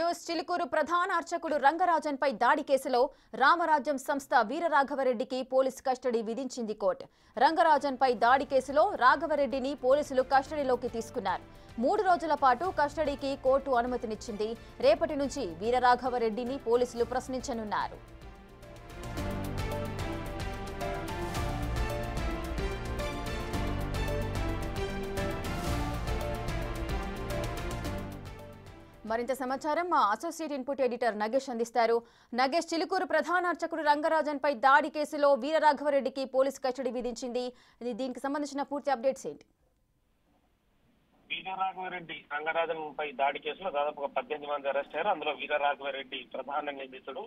News Chilukuru ప్రధాన అర్చకుడు రంగరాజన్పై దాడి కేసులో రామరాజ్యం సంస్థ వీరరాఘవరెడ్డికి పోలీస్ కస్టడీ విధించింది కోర్టు. రంగరాజన్పై దాడి కేసులో రాఘవరెడ్డిని పోలీసులు కస్టడీలోకి తీసుకున్నారు. 3 రోజుల పాటు కస్టడీకి కోర్టు అనుమతినిచ్చింది. రేపటి నుంచి వీరరాఘవరెడ్డిని పోలీసులు ప్రశ్నించనున్నారు. మరింత సమాచారం మా అసోసియేట్ ఇన్పుట్ ఎడిటర్ నగేష్ అందిస్తారు. నగేష్, చిలుకూరు ప్రధాన అర్చకుడు రంగరాజన్పై దాడి కేసులో వీరరాఘవరెడ్డికి పోలీస్ కస్టడీ విధించింది. దీనికి సంబంధించిన పూర్తి అప్డేట్స్ ఏంటి? వీరరాఘవరెడ్డి రంగరాజన్పై దాడి కేసులో దాదాపుగా 18 మంది అరెస్ట్ అయ్యారు. అందులో వీరరాఘవరెడ్డి ప్రధాన నిందితుడు.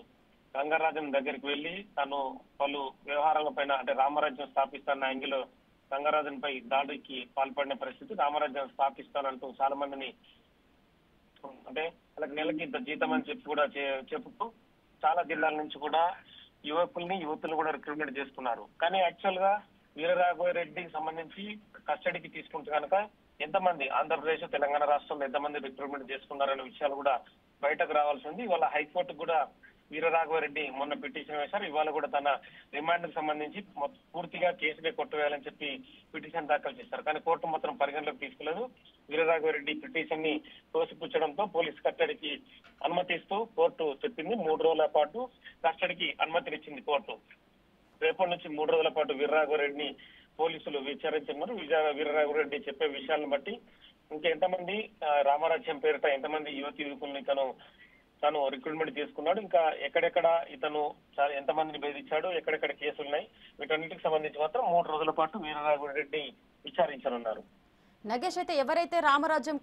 రంగరాజన్ దగ్గరికి వెళ్లి తను పలు వ్యవహారాలపైన అంటే రామరాజ్యం స్థాపిస్తాన్న యాంగిలో రంగరాజన్ పై దాడికి పాల్పడిన పరిస్థితి. రామరాజ్యం స్థాపిస్తానంటూ చాలా మందిని అంటే వాళ్ళకి నెలకి ఇంత జీతం అని చెప్పి కూడా చెప్పుతూ చాలా జిల్లాల నుంచి కూడా యువతులు కూడా రిక్రూట్మెంట్ చేసుకున్నారు. కానీ యాక్చువల్ గా వీరరాఘవరెడ్డికి సంబంధించి కస్టడీకి తీసుకుంటే కనుక ఎంతమంది ఆంధ్రప్రదేశ్ తెలంగాణ రాష్ట్రంలో ఎంతమంది రిక్రూట్మెంట్ చేసుకున్నారనే విషయాలు కూడా బయటకు రావాల్సి ఉంది. ఇవాళ హైకోర్టు కూడా వీరరాఘవరెడ్డి మొన్న పిటిషన్ వేశారు. ఇవాళ కూడా తన రిమాండ్ కు సంబంధించి పూర్తిగా కేసునే కొట్టువేయాలని చెప్పి పిటిషన్ దాఖలు చేశారు. కానీ కోర్టు మాత్రం పరిగణలోకి తీసుకోలేదు. వీరరాఘవరెడ్డి పిటిషన్ ని తోసిపుచ్చడంతో పోలీస్ కస్టడీకి అనుమతిస్తూ కోర్టు చెప్పింది. 3 రోజుల పాటు కస్టడీకి అనుమతినిచ్చింది కోర్టు. రేపటి నుంచి 3 రోజుల పాటు వీరరాఘవరెడ్డిని పోలీసులు విచారించున్నారు. వీరరాఘవరెడ్డి చెప్పే విషయాలను బట్టి ఇంకెంతమంది రామరాజ్యం పేరిట ఎంతమంది యువకుల్ని తను రిక్రూట్మెంట్ చేసుకున్నాడు, ఇంకా ఎక్కడెక్కడ ఇతను ఎంతమందిని బెదిరించాడు, ఎక్కడెక్కడ కేసులు ఉన్నాయి, వీటన్నిటికి సంబంధించి మాత్రం 3 రోజుల పాటు వీరరాఘవరెడ్డి విచారించనున్నారు. నగేష్, అయితే ఎవరైతే రామరాజ్యం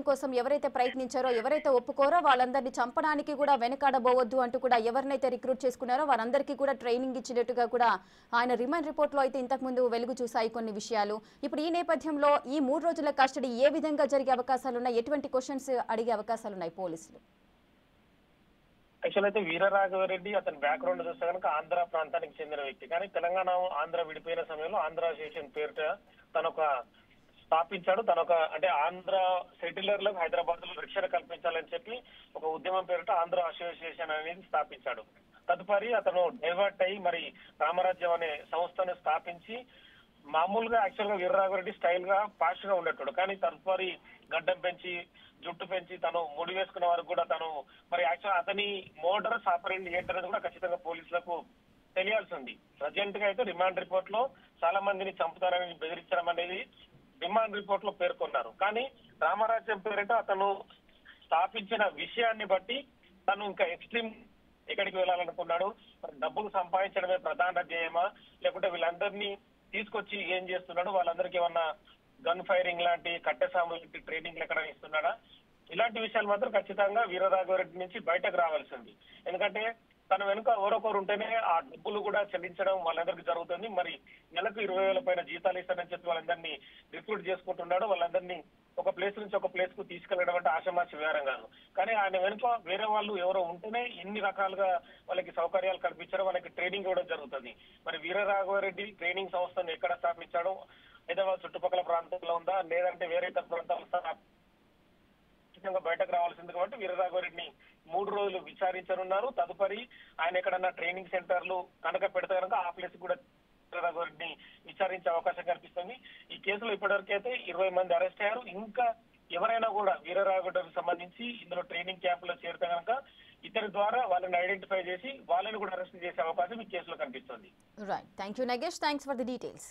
కోసం ఎవరైతే ప్రయత్నించారో, ఎవరైతే ఒప్పుకోరో వాళ్ళందరినీ చంపడానికి కూడా వెనకాడబోవద్దు అంటూ కూడా ఎవరినైతే రిక్రూట్ చేసుకున్నారో వారందరికీ కూడా ట్రైనింగ్ ఇచ్చినట్టుగా కూడా ఆయన రిమాండ్ రిపోర్ట్ లో అయితే ఇంతకుముందు వెలుగు చూసాయి కొన్ని విషయాలు. ఇప్పుడు ఈ నేపథ్యంలో ఈ 3 రోజుల కస్టడీ ఏ విధంగా జరిగే అవకాశాలున్నాయి, ఎటువంటి క్వశ్చన్స్ అడిగే అవకాశాలున్నాయి పోలీసులు? యాక్చువల్ అయితే వీరరాఘవరెడ్డి అతని బ్యాక్గ్రౌండ్ చూస్తే కనుక ఆంధ్ర ప్రాంతానికి చెందిన వ్యక్తి. కానీ తెలంగాణ ఆంధ్ర విడిపోయిన సమయంలో ఆంధ్ర అసోసియేషన్ పేరిట తనొక స్థాపించాడు. అంటే ఆంధ్ర సెటిలర్లకు హైదరాబాద్ లో రక్షణ కల్పించాలని చెప్పి ఒక ఉద్యమం పేరిట ఆంధ్ర అసోసియేషన్ అనేది స్థాపించాడు. తదుపరి అతను డైవర్ట్ అయ్యి మరి రామరాజ్యం అనే సంస్థను స్థాపించి మామూలుగా యాక్చువల్ గా వీరరాఘవరెడ్డి స్టైల్ గా పాస్ట్ గా ఉండేటాడు. కానీ తదుపరి గడ్డం పెంచి జుట్టు పెంచి తను ముడి వేసుకున్న వరకు కూడా తను మరి యాక్చువల్ అతని మోడరస్ ఆపరెంట్ ఏంటనేది కూడా ఖచ్చితంగా పోలీసులకు తెలియాల్సి ఉంది. ప్రజెంట్ గా అయితే రిమాండ్ రిపోర్ట్ లో చాలా మందిని చంపుతారని బెదిరించడం అనేది రిమాండ్ రిపోర్ట్ లో పేర్కొన్నారు. కానీ రామరాజ్యం పేరిట అతను స్థాపించిన విషయాన్ని బట్టి తను ఇంకా ఎక్స్ట్రీమ్ ఎక్కడికి వెళ్ళాలనుకున్నాడు, మరి డబ్బులు సంపాదించడమే ప్రధాన ధ్యేయమా, లేకుంటే వీళ్ళందరినీ తీసుకొచ్చి ఏం చేస్తున్నాడు, వాళ్ళందరికీ ఏమన్నా గన్ ఫైరింగ్ లాంటి కట్టెసాము ట్రైనింగ్ ఎక్కడ ఇస్తున్నాడా, ఇలాంటి విషయాలు మాత్రం ఖచ్చితంగా వీరరాఘవరెడ్డి నుంచి బయటకు రావాల్సింది. ఎందుకంటే తన వెనుక ఎవరొకరు ఉంటేనే ఆ డబ్బులు కూడా చెల్లించడం వాళ్ళందరికీ జరుగుతుంది. మరి నెలకు 20,000 పైన జీతాలు ఇస్తారని చెప్పి వాళ్ళందరినీ రిక్రూట్ చేసుకుంటున్నాడు. వాళ్ళందరినీ ఒక ప్లేస్ నుంచి ఒక ప్లేస్ కు తీసుకెళ్లడం అంటే ఆషామాషి వ్యవహారం కాదు. కానీ ఆయన వెనుక వేరే వాళ్ళు ఎవరో ఉంటేనే ఇన్ని రకాలుగా వాళ్ళకి సౌకర్యాలు కల్పించడం, వాళ్ళకి ట్రైనింగ్ ఇవ్వడం జరుగుతుంది. మరి వీరరాఘవరెడ్డి ట్రైనింగ్ సంస్థను ఎక్కడ స్థాపించాడు, హైదరాబాద్ చుట్టుపక్కల ప్రాంతాల్లో ఉందా, లేదంటే వేరే ఇతర ప్రాంతాల్లో బయటకు రావాల్సింది. కాబట్టి వీరరాఘవరెడ్డిని 3 రోజులు విచారించనున్నారు. తదుపరి ఆయన ఎక్కడన్నా ట్రైనింగ్ సెంటర్లు కనుక పెడితే కనుక ఆ ప్లేస్ కూడా వీరరాఘవరెడ్డిని విచారించే అవకాశం కనిపిస్తుంది. ఈ కేసులో ఇప్పటివరకు అయితే 20 మంది అరెస్ట్ అయ్యారు. ఇంకా ఎవరైనా కూడా వీరరాఘవరెడ్డికి సంబంధించి ఇందులో ట్రైనింగ్ క్యాంప్ లో చేరితే కనుక ఇతని ద్వారా వాళ్ళని ఐడెంటిఫై చేసి వాళ్ళని కూడా అరెస్ట్ చేసే అవకాశం ఈ కేసులో కనిపిస్తుంది. Right, thank you Nagesh, thanks for the details.